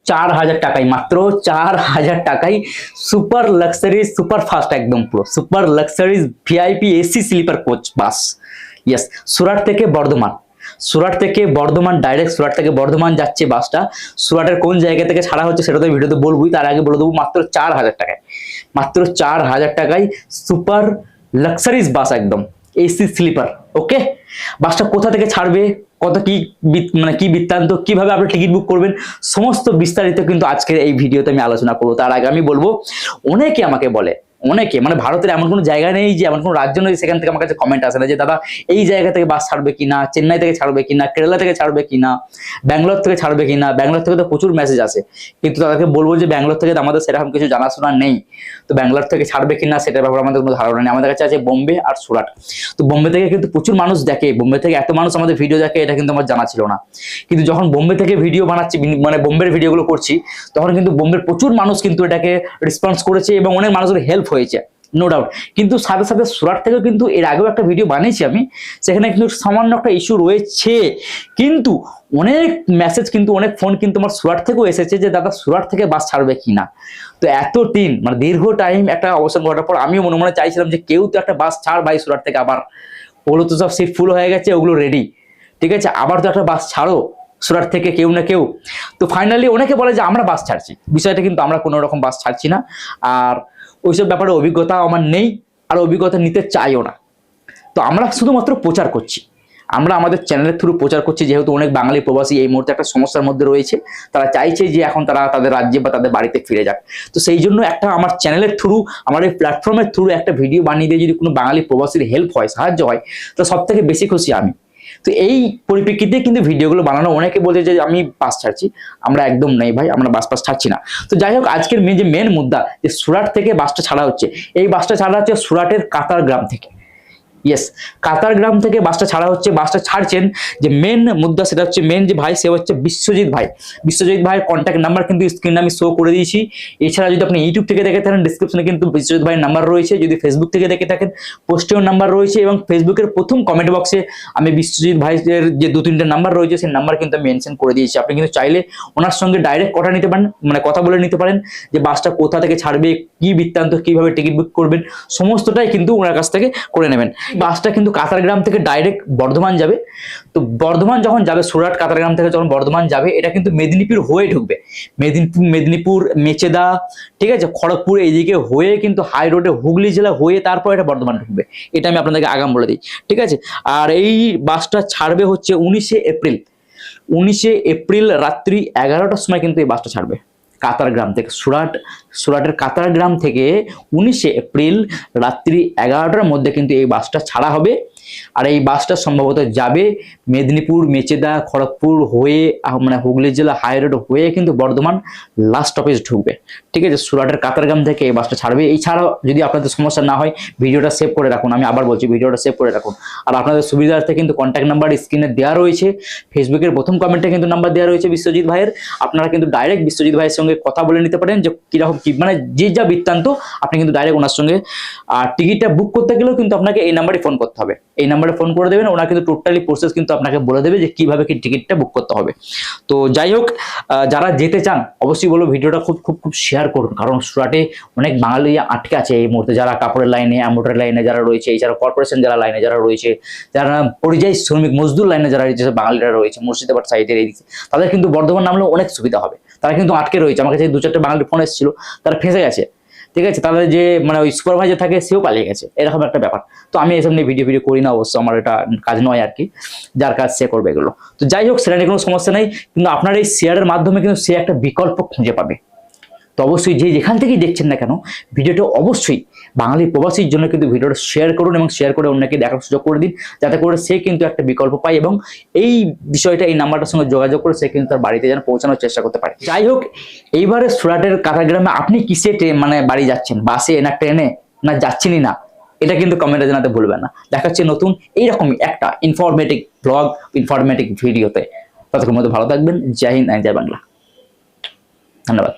4,000 টাকায়, মাত্র 4,000 টাকায় সুপার লাক্সারি সুপার ফাস্ট একদম পুরো super luxury VIP AC sleeper coach bus. Yes, Surat থেকে বর্ধমান, সুরাট থেকে বর্ধমান ডাইরেক্ট সুরাট থেকে বর্ধমান যাচ্ছে বাসটা। সুরাটের কোন জায়গা থেকে ছাড়া হচ্ছে সেটা তো ভিডিওতে বলবই, তার আগে বলে দেবো মাত্র 4,000 টাকায়, মাত্র 4,000 টাকায় সুপার লাক্সারিজ বাস একদম এসি স্লিপার। ওকে, বাসটা কোথা থেকে ছাড়বে, কত কি মানে কি বৃত্তান্ত, কিভাবে আপনি টিকিট বুক করবেন, সমস্ত বিস্তারিত কিন্তু আজকের এই ভিডিওতে আমি আলোচনা করবো। তার আগে আমি বলবো, অনেকে আমাকে বলে, অনেকে মানে ভারতের এমন কোনো জায়গা নেই, যে এমন কোনো রাজ্য নেই সেখান থেকে আমার কাছে কমেন্ট আসে না যে দাদা এই জায়গা থেকে বাস ছাড়বে কিনা, চেন্নাই থেকে ছাড়বে কিনা, কেরালা থেকে ছাড়বে কিনা, ব্যাঙ্গালোর থেকে ছাড়বে কিনা। ব্যাঙ্গালোর থেকে তো প্রচুর মেসেজ আসে, কিন্তু তাদেরকে বলবো যে ব্যাঙ্গালোর থেকে আমাদের সেরকম কিছু জানাশোনা নেই, তো ব্যাঙ্গালোর থেকে ছাড়বে কিনা সেটার ব্যাপারে আমাদের কোনো ধারণা নেই। আমাদের কাছে আছে বোম্বে আর সুরাট। তো বোম্বে থেকে কিন্তু প্রচুর মানুষ দেখে, বোম্বে থেকে এত মানুষ আমাদের ভিডিও দেখে এটা কিন্তু আমার জানা ছিল না। কিন্তু যখন বোম্বে থেকে ভিডিও বানাচ্ছি, মানে বোম্বের ভিডিওগুলো করছি, তখন কিন্তু বোম্বের প্রচুর মানুষ কিন্তু এটাকে রেসপন্স করেছে এবং অনেক মানুষের হেল্প হয়েছে, নো ডাউট। কিন্তু সাথে সাথে সুরাট থেকেও কিন্তু এর আগেও একটা ভিডিও বানিয়েছি আমি, সেখানে কিন্তু সামান্য একটা ইস্যু রয়েছে, কিন্তু অনেক মেসেজ কিন্তু অনেক ফোন কিন্তু আমার সুরাট থেকেও এসেছে যে দাদা সুরাট থেকে বাস ছাড়বে কিনা। তো এত দিন মানে দীর্ঘ টাইম একটা অবস্থান ঘটার পর আমিও মনে মনে চাইছিলাম যে কেউ তো একটা বাস ছাড় ভাই সুরাট থেকে, আবার ওগুলো তো সব সিট ফুল হয়ে গেছে, ওগুলো রেডি, ঠিক আছে, আবার তো একটা বাস ছাড়ো সুরাট থেকে কেউ না কেউ। তো ফাইনালি অনেকে বলে যে আমরা বাস ছাড়ছি, বিষয়টা কিন্তু আমরা কোনো রকম বাস ছাড়ছি না, আর ওইসব ব্যাপারে অভিজ্ঞতা আমার নেই, আর অভিজ্ঞতা নিতে চাইও না। তো আমরা শুধুমাত্র প্রচার করছি, আমরা আমাদের চ্যানেলের থ্রু প্রচার করছি, যেহেতু অনেক বাঙালি প্রবাসী এই মুহূর্তে একটা সমস্যার মধ্যে রয়েছে, তারা চাইছে যে এখন তারা তাদের রাজ্যে বা তাদের বাড়িতে ফিরে যাক। তো সেই জন্য একটা আমার চ্যানেলের থ্রু, আমার এই প্ল্যাটফর্মের থ্রু একটা ভিডিও বানিয়ে দিয়ে যদি কোনো বাঙালি প্রবাসীর হেল্প হয়, সাহায্য হয়, তো সব থেকে বেশি খুশি আমি। তো এই পরিপ্রেক্ষিতে কিন্তু ভিডিওগুলো বানানো। অনেকে বলছে যে আমি বাস ছাড়ছি, আমরা একদম নেই ভাই, আমরা বাস ছাড়ছি না। তো যাই হোক, আজকের যে মেন মুদ্দা, যে সুরাট থেকে বাসটা ছাড়া হচ্ছে, এই বাসটা ছাড়া হচ্ছে সুরাটের কাতার গ্রাম থেকে। ইয়েস, কাতারগ্রাম থেকে বাসটা ছাড়া হচ্ছে। বাসটা ছাড়ছেন যে মেন মুদ্দা, সেটা হচ্ছে মেন যে ভাই, সে হচ্ছে বিশ্বজিৎ ভাই। বিশ্বজিৎ ভাইয়ের কন্ট্যাক্ট নাম্বার কিন্তু স্ক্রিনে আমি শো করে দিয়েছি। এছাড়া যদি আপনি ইউটিউব থেকে দেখে থাকেন, ডিসক্রিপশনে কিন্তু বিশ্বজিৎ ভাইয়ের নাম্বার রয়েছে। যদি ফেসবুক থেকে দেখে থাকেন, পোস্টেও নাম্বার রয়েছে, এবং ফেসবুকের প্রথম কমেন্ট বক্সে আমি বিশ্বজিৎ ভাইয়ের যে 2-3টে নাম্বার রয়েছে, সেই নাম্বার কিন্তু আমি মেনশন করে দিয়েছি। আপনি কিন্তু চাইলে ওনার সঙ্গে ডাইরেক্ট কথা নিতে পারেন, মানে কথা বলে নিতে পারেন যে বাসটা কোথা থেকে ছাড়বে, কি বৃত্তান্ত, কিভাবে টিকিট বুক করবেন, সমস্তটাই কিন্তু ওনার কাছ থেকে করে নেবেন। বাসটা কিন্তু কাতারগ্রাম থেকে ডাইরেক্ট বর্ধমান যাবে। তো বর্ধমান যখন যাবে, সুরাট কাতারগ্রাম থেকে যখন বর্ধমান যাবে, এটা কিন্তু মেদিনীপুর হয়ে ঢুকবে, মেদিনীপুর মেচেদা, ঠিক আছে, খড়গপুর এইদিকে হয়ে কিন্তু হাই রোডে হুগলি জেলা হয়ে তারপর এটা বর্ধমান ঢুকবে। এটা আমি আপনাদেরকে আগাম বলে দিই, ঠিক আছে। আর এই বাসটা ছাড়বে হচ্ছে 19শে এপ্রিল, 19শে এপ্রিল রাত্রি 11টার সময় কিন্তু এই বাসটা ছাড়বে কাতারগ্রাম থেকে। সুরাটের কাতারগ্রাম থেকে 19শে এপ্রিল রাত্রি 11টার মধ্যে কিন্তু এই বাসটা ছাড়া হবে। আর এই বাসটা সম্ভবত যাবে মেদিনীপুর মেচেদা খড়গপুর হয়ে, মানে হুগলি জেলা হাই রোড হয়ে কিন্তু বর্ধমান লাস্ট স্টপেজ ঢুকবে, ঠিক আছে। সুরাটের কাতারগ্রাম থেকে এই বাসটা ছাড়বে। এছাড়াও যদি আপনাদের সমস্যা না হয়, ভিডিওটা সেভ করে রাখুন, আমি আবার বলছি ভিডিওটা সেভ করে রাখুন। আর আপনাদের সুবিধার্থে কিন্তু কন্ট্যাক্ট নাম্বার স্ক্রিনে দেওয়া রয়েছে, ফেসবুকের প্রথম কমেন্টে কিন্তু নাম্বার দেওয়া রয়েছে বিশ্বজিৎ ভাইয়ের। আপনারা কিন্তু ডাইরেক্ট বিশ্বজিৎ ভাইয়ের সঙ্গে কথা বলে নিতে পারেন যে কিরকম কি, মানে যে যা বৃত্তান্ত, আপনি কিন্তু ডাইরেক্ট ওনার সঙ্গে। আর টিকিটটা বুক করতে গেলেও কিন্তু আপনাকে এই নাম্বারে ফোন করতে হবে, এই নাম্বারে ফোন করে দেবেন, ওরা কিন্তু টোটালি প্রসেস কিন্তু আপনাকে বলে দেবে যে কিভাবে কি টিকিটটা বুক করতে হবে। তো যাই হোক, যারা যেতে চান অবশ্যই বলবো ভিডিওটা খুব শেয়ার করুন, কারণ সুরাটে অনেক বাঙালি আটকে আছে এই মুহূর্তে, যারা কাপড়ের লাইনে, এমব্রয়ডারি লাইনে যারা রয়েছে, এছাড়া কর্পোরেশন যারা লাইনে যারা রয়েছে, যারা পরিযায়ী শ্রমিক মজদুর লাইনে যারা রয়েছে, বাঙালিরা রয়েছে মুর্শিদাবাদ সাইডের এই দিকে, তাদের কিন্তু বর্ধমান নামলে অনেক সুবিধা হবে। তারা কিন্তু আটকে রয়েছে, আমার কাছে 2-4টে বাঙালির ফোন এসেছিল, তারা ফেঁসে গেছে, ঠিক আছে, তাদের যে মানে ওই সুপারভাইজার থাকে সেও পালিয়ে গেছে, এরকম একটা ব্যাপার। তো আমি এসব নিয়ে ভিডিও করি না, অবশ্য আমার এটা কাজ নয় আর কি, যার কাজ সে করবে এগুলো। তো যাই হোক, সেটা নিয়ে কোনো সমস্যা নেই, কিন্তু আপনার এই শেয়ারের মাধ্যমে কিন্তু সে একটা বিকল্প খুঁজে পাবে। তো অবশ্যই যেখান থেকেই দেখছেন না কেন, ভিডিওটা অবশ্যই বাঙালি প্রবাসীর জন্য কিন্তু ভিডিওটা শেয়ার করুন, এবং শেয়ার করে অন্যকে দেখার সুযোগ করে দিন, যাতে করে সে কিন্তু একটা বিকল্প পায়, এবং এই বিষয়টা এই নাম্বারটার সঙ্গে যোগাযোগ করে সে কিন্তু তার বাড়িতে যেন পৌঁছানোর চেষ্টা করতে পারে। যাই হোক, এইবারে সুরাটের কাতারগ্রামে আপনি কিসে মানে বাড়ি যাচ্ছেন, বাসে না ট্রেনে, না যাচ্ছেনই না, এটা কিন্তু কমেন্টে জানাতে ভুলবেন না। দেখা হচ্ছে নতুন এইরকমই একটা ইনফরমেটিভ ব্লগ, ইনফরমেটিভ ভিডিওতে। ততক্ষণ মধ্যে ভালো থাকবেন। জয় হিন্দ, জয় বাংলা, ধন্যবাদ।